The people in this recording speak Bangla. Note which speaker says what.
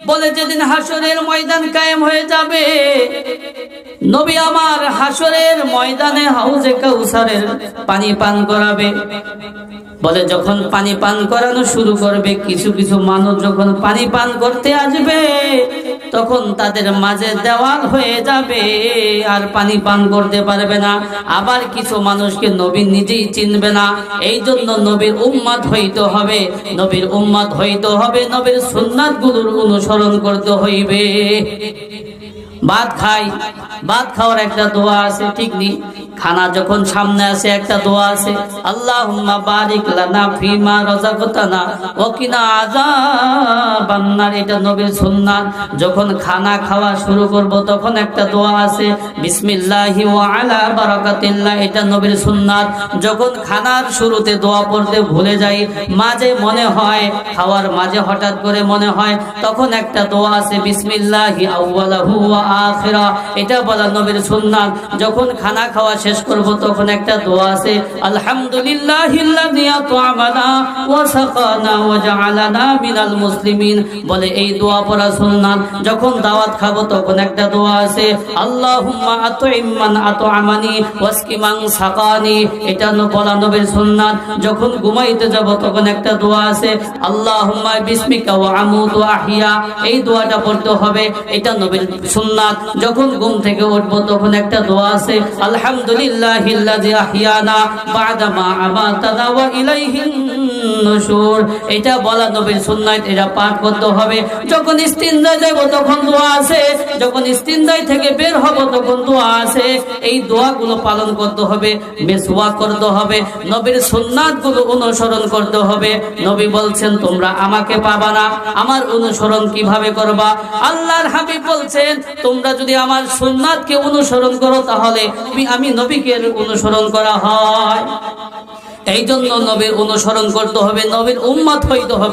Speaker 1: বলে যেদিন হাসরের ময়দান কায়েম হয়ে যাবে, নবী আমার হাসরের ময়দানে হাউজে কাউসারের পানি পান করাবে। বলে যখন পানি পান করানো শুরু করবে, কিছু কিছু মানুষ যখন পানি পান করতে আসবে, তখন তাদের মাঝে দেওয়াল হয়ে যাবে, আর পানি পান করতে পারবে না। আবার কিছু মানুষকে নবী নিজেই চিনবে না। এই জন্য নবীর উম্মত হইতে হবে, নবীর উম্মত হইতে হবে, নবীর সুন্নাত গুলোর অনুসরণ করতে হইবে। ভাত খাই, ভাত খাওয়ার একটা দোয়া আছে, ঠিক নেই? খানা যখন সামনে আসে একটা দোয়া আছে, আল্লাহুম্মা বারিক লানা ফিমা রাযাকতানা ওয়া কিনা আযাবান নার। এটা নবীর সুন্নাত। যখন খানা খাওয়া শুরু করব তখন একটা দোয়া আছে, বিসমিল্লাহি ওয়া আলা বারাকাতিল্লাহ। এটা নবীর সুন্নাত। যখন খানার শুরুতে দোয়া পড়তে ভুলে যাই, মাঝে মনে হয়, খাওয়ার মাঝে হঠাৎ করে মনে হয়, তখন একটা দোয়া আছে, বিসমিল্লাহি আউওয়ালাহু ওয়া আখিরা। এটা বলা নবীর সুন্নাত। যখন খানা খাওয়া শেষ করব তখন একটা দোয়া আছে, আলহামদুলিল্লাহিল্লাযী আত'আমানা ওয়া সাকানা ওয়া জাআলানা মিনাল মুসলিমিন। বলে এই দোয়া পড়া সুন্নাত। যখন দাওয়াত খাবো তখন একটা দোয়া আছে, আল্লাহুম্মা আত'ইম মান আত'আমানি ওয়াসকি মান সাকানি। এটা বলা নবীর সুন্নাত। যখন ঘুমাইতে যাব তখন একটা দোয়া আছে, আল্লাহুম্মা বিসমিকা ওয়া আমুতু ওয়া আহইয়া। এই দোয়াটা পড়তে হবে, এটা নবীর সুন্নাত। যখন ঘুম থেকে উঠবো তখন একটা দোয়া আছে, আলহামদুলিল্লাহিল্লাযী আহইয়ানা বা'দা মা আমাতানা ওয়া ইলাইহিন নুশুর। এটা বলা নবীর সুন্নাত। এটা পাঠ করতে হবে। যখন ইস্তিনজায় যাব তখন দোয়া আছে, যখন ইস্তিনজায় থেকে বের হব তখন দোয়া আছে। এই দোয়াগুলো পালন করতে হবে, মিসওয়াক করতে হবে, নবীর সুন্নাতগুলো অনুসরণ করতে হবে। নবী বলছেন, তোমরা আমাকে পাবা না, আমার অনুসরণ কিভাবে করবা? আল্লাহর হাবিব বলছেন, তোমরা যদি আমার সুন্নাতকে অনুসরণ করো তাহলে আমি নবীকে অনুসরণ করা হয়। এই জন্য নবীর অনুসরণ করতে হবে, নবীর উম্মত হইতে হবে।